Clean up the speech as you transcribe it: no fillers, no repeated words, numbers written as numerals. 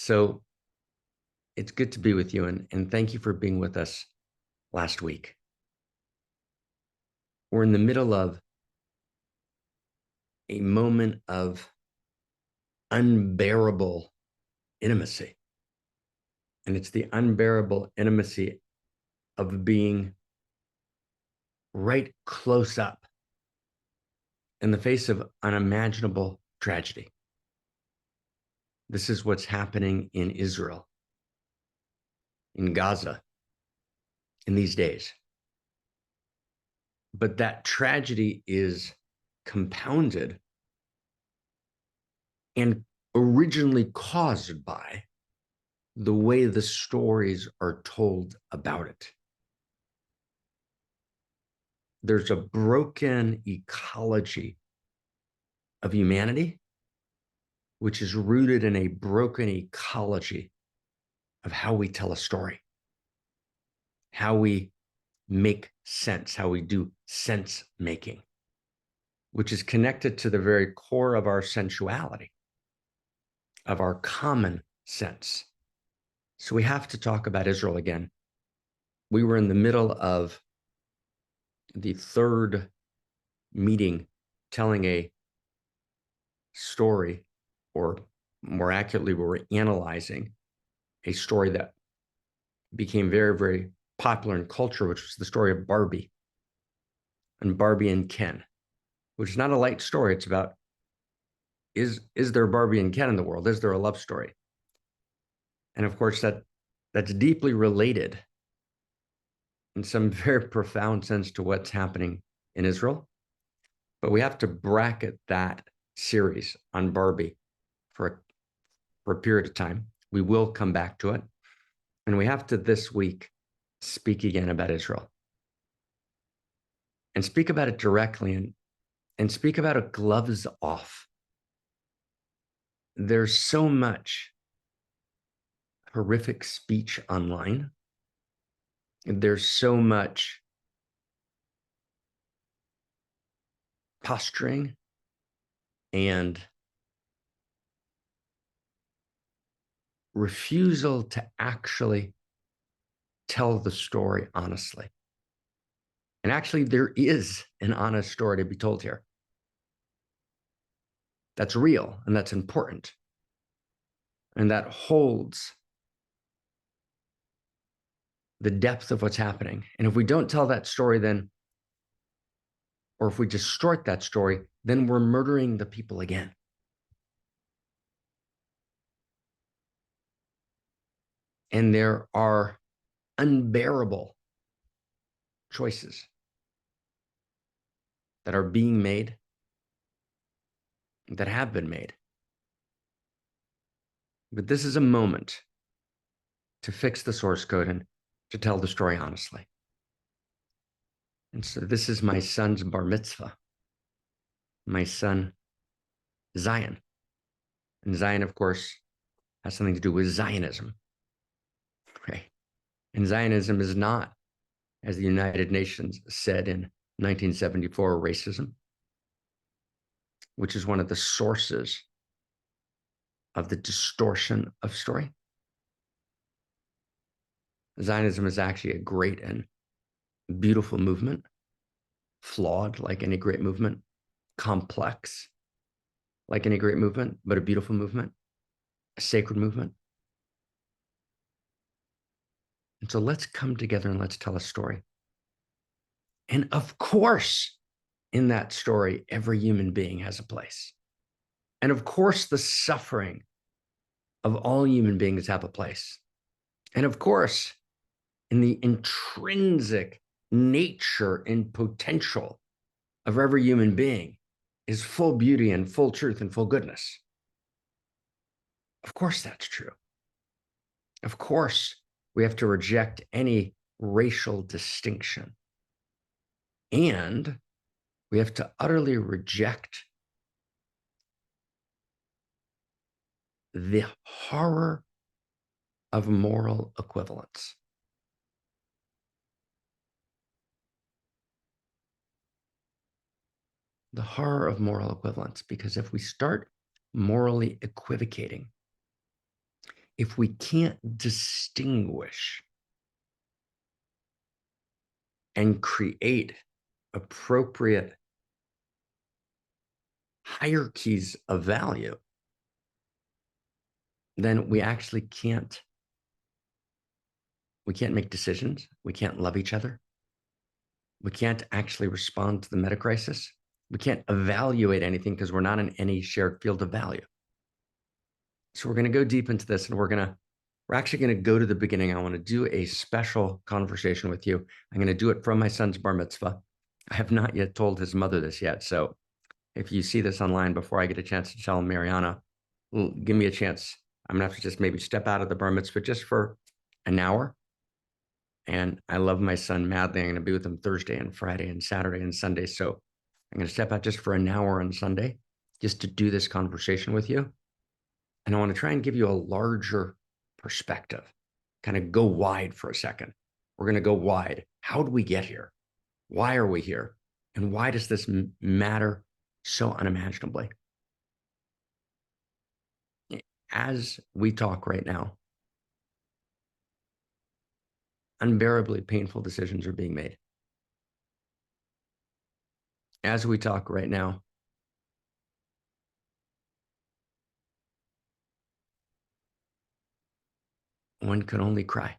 So it's good to be with you, and thank you for being with us last week. We're in the middle of a moment of unbearable intimacy. And it's the unbearable intimacy of being right close up in the face of unimaginable tragedy. This is what's happening in Israel, in Gaza, in these days. But that tragedy is compounded and originally caused by the way the stories are told about it. There's a broken ecology of humanity, which is rooted in a broken ecology of how we tell a story, how we make sense, how we do sense making, which is connected to the very core of our sensuality, of our common sense. So we have to talk about Israel again. We were in the middle of the third meeting telling a story, or more accurately, we were analyzing a story that became very, very popular in culture, which was the story of Barbie and Ken, which is not a light story. It's about, is there Barbie and Ken in the world? Is there a love story? And of course, that's deeply related in some very profound sense to what's happening in Israel. But we have to bracket that series on Barbie for a period of time. We will come back to it. And we have to this week speak again about Israel. And speak about it directly and speak about it gloves off. There's so much horrific speech online. There's so much posturing and refusal to actually tell the story honestly. And actually, there is an honest story to be told here. That's real and that's important. And that holds the depth of what's happening. And if we don't tell that story, then, or if we distort that story, then we're murdering the people again. And there are unbearable choices that are being made, that have been made. But this is a moment to fix the source code and to tell the story honestly. And so this is my son's Bar Mitzvah, my son Zion. And Zion, of course, has something to do with Zionism. Right? And Zionism is not, as the United Nations said in 1974, racism, which is one of the sources of the distortion of story. Zionism is actually a great and beautiful movement, flawed like any great movement, complex like any great movement, but a beautiful movement, a sacred movement. And so let's come together and let's tell a story. And of course, in that story, every human being has a place. And of course, the suffering of all human beings have a place. And of course, in the intrinsic nature and potential of every human being is full beauty and full truth and full goodness. Of course, that's true. Of course, we have to reject any racial distinction. And we have to utterly reject the horror of moral equivalence. The horror of moral equivalence, because if we start morally equivocating, if we can't distinguish and create appropriate hierarchies of value, then we actually can't make decisions. We can't love each other. We can't actually respond to the meta crisis. We can't evaluate anything because we're not in any shared field of value. So we're going to go deep into this, and we're actually going to go to the beginning. I want to do a special conversation with you. I'm going to do it from my son's Bar Mitzvah. I have not yet told his mother this yet. So if you see this online before I get a chance to tell Mariana, well, give me a chance. I'm going to have to just maybe step out of the Bar Mitzvah just for an hour. And I love my son madly. I'm going to be with him Thursday and Friday and Saturday and Sunday. So I'm going to step out just for an hour on Sunday just to do this conversation with you. And I want to try and give you a larger perspective, kind of go wide for a second. We're going to go wide. How did we get here? Why are we here? And why does this matter so unimaginably? As we talk right now, unbearably painful decisions are being made. As we talk right now, one can only cry.